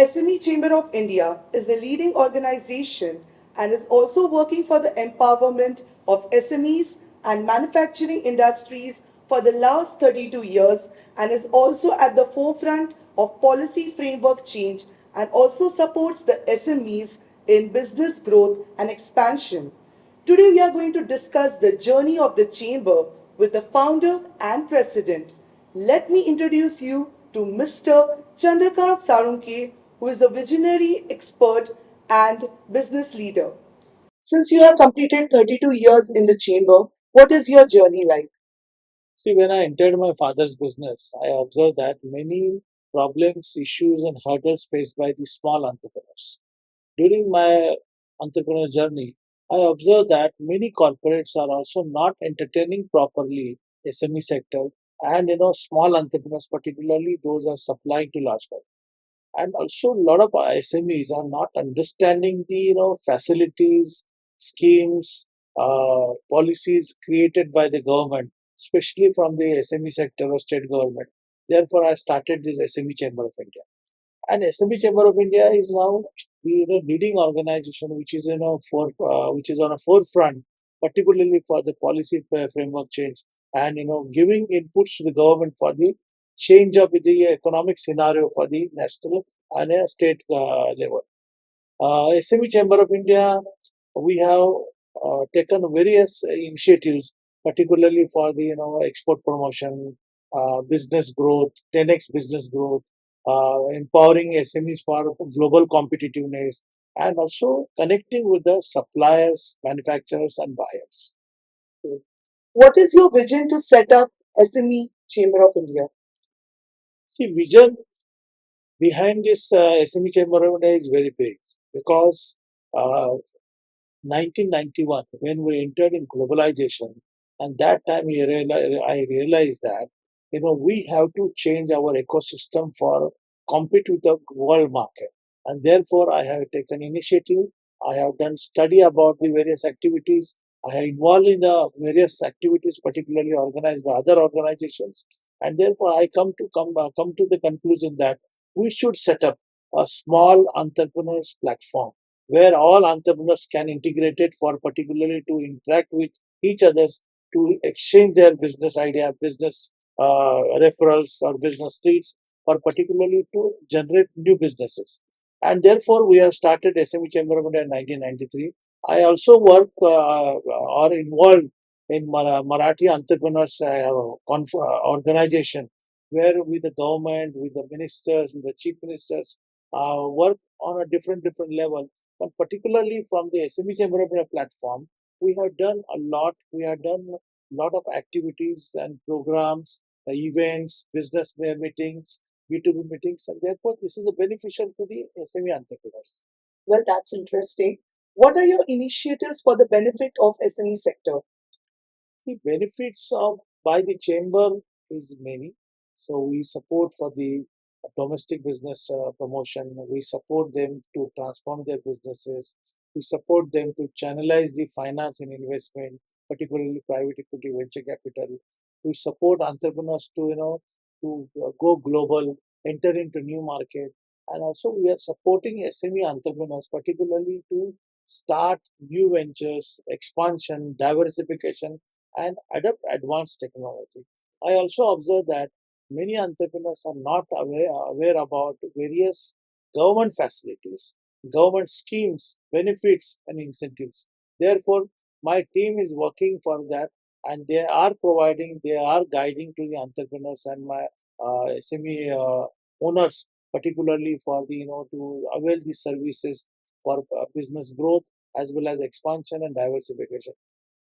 SME Chamber of India is a leading organization and is also working for the empowerment of SMEs and manufacturing industries for the last 32 years and is also at the forefront of policy framework change and also supports the SMEs in business growth and expansion. Today, we are going to discuss the journey of the Chamber with the founder and president. Let me introduce you to Mr. Chandrakant Salunkhe, who is a visionary expert and business leader. Since you have completed 32 years in the Chamber, what is your journey like? See, when I entered my father's business, I observed that many problems, issues, and hurdles faced by the small entrepreneurs. During my entrepreneur journey, I observed that many corporates are also not entertaining properly SME sector and small entrepreneurs, particularly those are supplying to large corporates. And also a lot of SMEs are not understanding the facilities, schemes, policies created by the government, especially from the SME sector or state government. Therefore, I started this SME Chamber of India. And SME Chamber of India is now the leading organization which is which is on a forefront, particularly for the policy framework change and giving inputs to the government for the change of the economic scenario for the national and state level. SME Chamber of India, we have taken various initiatives, particularly for the export promotion, business growth, 10x business growth, empowering SMEs for global competitiveness, and also connecting with the suppliers, manufacturers, and buyers. What is your vision to set up SME Chamber of India? See, vision behind this SME Chamber of India is very big because uh, 1991 when we entered in globalization, and that time I realized that we have to change our ecosystem for compete with the world market, and therefore I have taken initiative. I have done study about the various activities. I have involved in the various activities, particularly organized by other organizations, and therefore I come to the conclusion that we should set up a small entrepreneurs platform where all entrepreneurs can integrate it for particularly to interact with each others to exchange their business idea, business referrals or business leads, or particularly to generate new businesses. And therefore, we have started SME Chamber of India in 1993. I also work or involved in Marathi entrepreneurs organization, where with the government, with the ministers, with the chief ministers, work on a different level, but particularly from the SME Chamber of India platform, we have done a lot. We have done a lot of activities and programs, events, business meetings, B2B meetings, and therefore this is a beneficial to the SME entrepreneurs. Well, that's interesting. What are your initiatives for the benefit of SME sector? See, benefits of by the chamber is many. So we support for the domestic business promotion. We support them to transform their businesses. We support them to channelize the finance and investment, particularly private equity, venture capital. We support entrepreneurs to go global, enter into new market, and also we are supporting SME entrepreneurs, particularly to start new ventures, expansion, diversification, and adopt advanced technology. I also observe that many entrepreneurs are not aware about various government facilities, government schemes, benefits, and incentives. Therefore, my team is working for that, and they are guiding to the entrepreneurs and my SME owners, particularly for the to avail these services for business growth as well as expansion and diversification.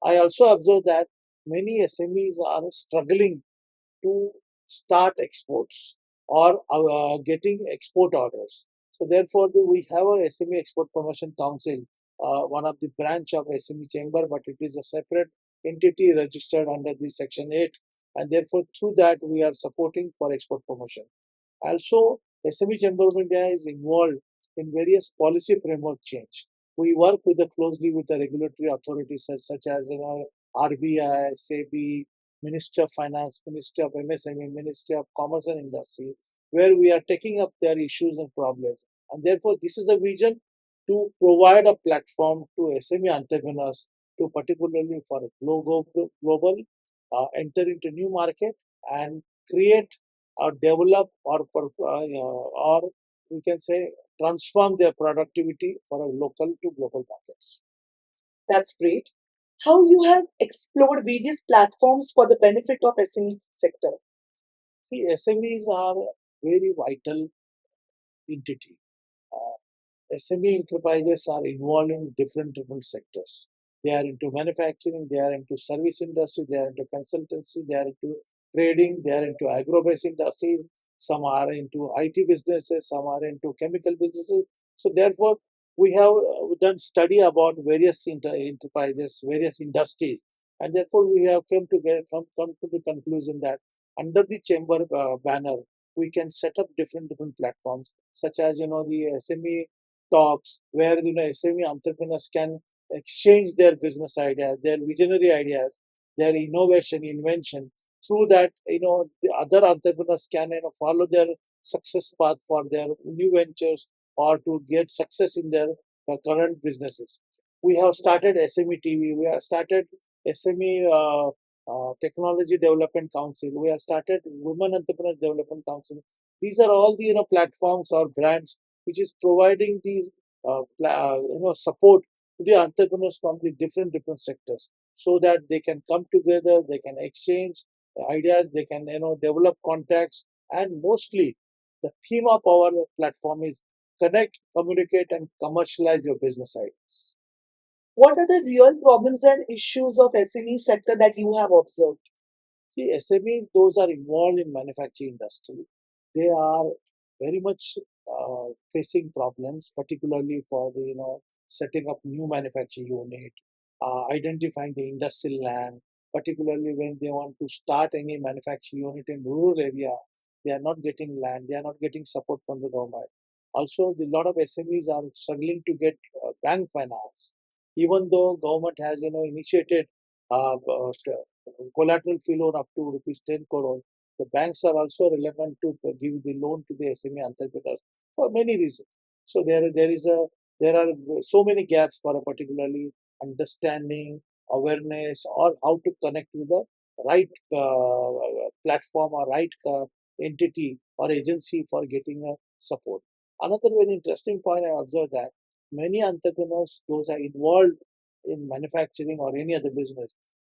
I also observe that many SMEs are struggling to start exports or getting export orders. So therefore, we have a SME Export Promotion Council, one of the branch of SME Chamber, but it is a separate entity registered under the Section 8, and therefore through that we are supporting for export promotion. Also, SME Chamber of India is involved in various policy framework change. We work closely with the regulatory authorities such as RBI, SEBI, Ministry of Finance, Ministry of MSME, Ministry of Commerce and Industry, where we are taking up their issues and problems. And therefore, this is a vision to provide a platform to SME entrepreneurs to particularly for a global enter into new market and create or develop or we can say transform their productivity for a local to global markets. That's great. How you have explored various platforms for the benefit of SME sector. See, SMEs are very vital entity. SME enterprises are involved in different sectors. They are into manufacturing, they are into service industry, they are into consultancy, they are into trading, they are into agro-based industries, some are into IT businesses, some are into chemical businesses. So therefore, we have done study about various enterprises, various industries, and therefore we have come to the conclusion that under the chamber banner, we can set up different platforms, such as the SME talks where SME entrepreneurs can exchange their business ideas, their visionary ideas, their innovation, invention. Through that, the other entrepreneurs can follow their success path for their new ventures or to get success in their current businesses. We have started SME TV. We have started SME Technology Development Council. We have started Women Entrepreneur Development Council. These are all the platforms or brands which is providing these support to the entrepreneurs from the different sectors, so that they can come together, they can exchange ideas, they can develop contacts, and mostly the theme of our platform is connect, communicate, and commercialize your business ideas. What are the real problems and issues of SME sector that you have observed? See, SMEs, those are involved in manufacturing industry, they are very much facing problems, particularly for the setting up new manufacturing unit, identifying the industrial land, particularly when they want to start any manufacturing unit in rural area, they are not getting land, they are not getting support from the government. Also, the lot of SMEs are struggling to get bank finance, even though government has initiated collateral fee loan up to rupees 10 crore. The banks are also relevant to give the loan to the SME entrepreneurs for many reasons. So there are so many gaps for a particularly understanding, awareness, or how to connect with the right platform or right entity or agency for getting support. Another very interesting point I observed that many entrepreneurs, those are involved in manufacturing or any other business,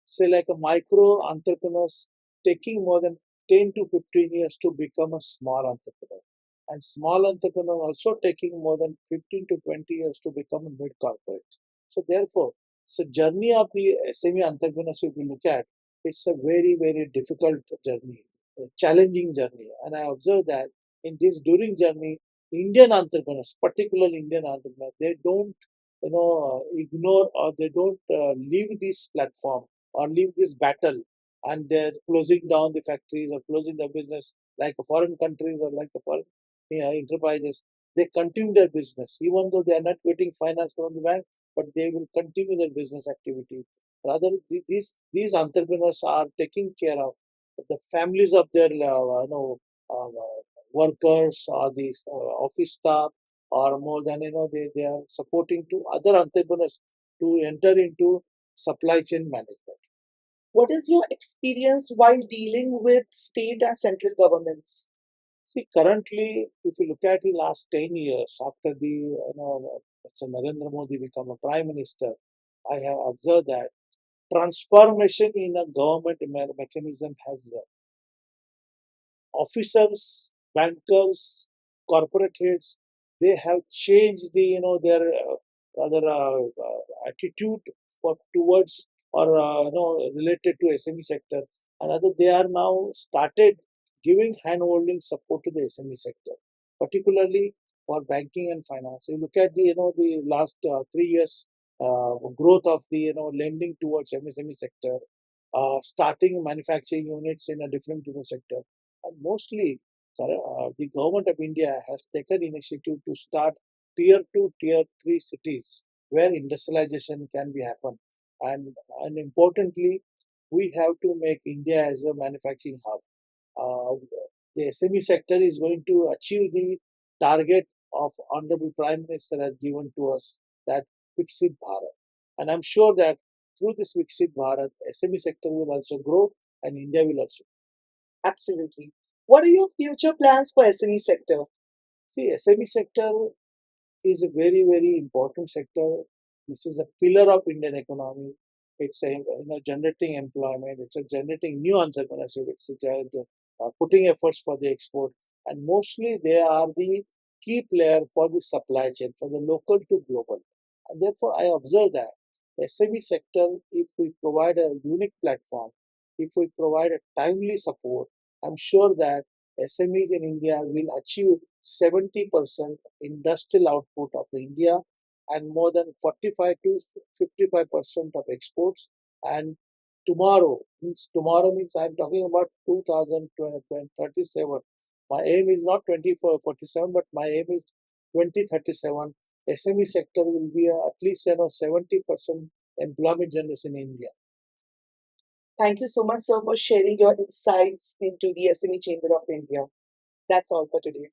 say like a micro entrepreneurs taking more than 10 to 15 years to become a small entrepreneur, and small entrepreneur also taking more than 15 to 20 years to become a mid corporate. So therefore, it's a journey of the SME entrepreneurs. If you look at, it's a very difficult journey, a challenging journey, and I observed that in this during journey, Indian entrepreneurs, particularly Indian entrepreneurs, they don't ignore, or they don't leave this platform or leave this battle, and they're closing down the factories or closing the business like foreign countries or like the foreign enterprises. They continue their business even though they are not getting finance from the bank, but they will continue their business activity. Rather, these entrepreneurs are taking care of the families of their workers or these office staff, or more than they are supporting to other entrepreneurs to enter into supply chain management. What is your experience while dealing with state and central governments? See, currently, if you look at the last 10 years after the Mr. Narendra Modi become a prime minister, I have observed that transformation in a government mechanism has officers, bankers, corporate heads, they have changed the their rather attitude towards or related to SME sector, and other they are now started giving hand-holding support to the SME sector, particularly for banking and finance. You look at the last 3 years growth of the lending towards MSME sector, starting manufacturing units in a different sector, and mostly the government of India has taken initiative to start tier 2, tier 3 cities where industrialization can be happen. And importantly, we have to make India as a manufacturing hub. Uh, the SME sector is going to achieve the target of Honorable Prime Minister has given to us, that Viksit Bharat. And I'm sure that through this Viksit Bharat, SME sector will also grow and India will also. Absolutely. What are your future plans for SME sector? See, SME sector is a very, very important sector. This is a pillar of Indian economy. It's a, generating employment. It's a generating new entrepreneurship. It's putting efforts for the export, and mostly they are the key player for the supply chain, for the local to global. And therefore, I observe that SME sector, if we provide a unique platform, if we provide a timely support, I'm sure that SMEs in India will achieve 70% industrial output of the India and more than 45 to 55% of exports. And tomorrow means I'm talking about 2037. My aim is not 2047, but my aim is 2037. SME sector will be at least 70% employment generation in India. Thank you so much, sir, for sharing your insights into the SME Chamber of India. That's all for today.